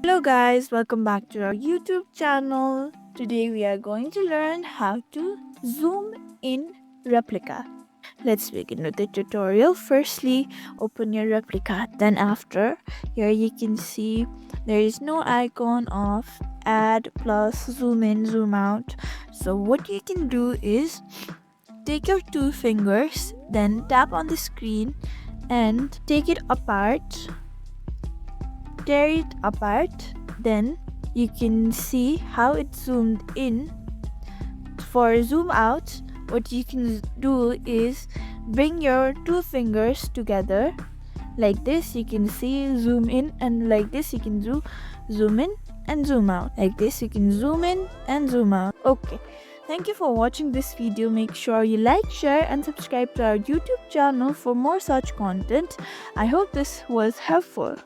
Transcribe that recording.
Hello guys, welcome back to our YouTube channel. Today we are going to learn how to zoom in Replika. Let's begin with the tutorial. Firstly, open your Replika. Then after, here you can see there is no icon of add plus zoom in zoom out. So what you can do is take your two fingers, then tap on the screen and take it apart, tear it apart. Then you can see how it zoomed in. For zoom out, what you can do is bring your two fingers together like this. You can see zoom in, and like this you can zoom in and zoom out. Like this you can zoom in and zoom out. Okay, thank you for watching this video. Make sure you like, share and subscribe to our YouTube channel for more such content. I hope this was helpful.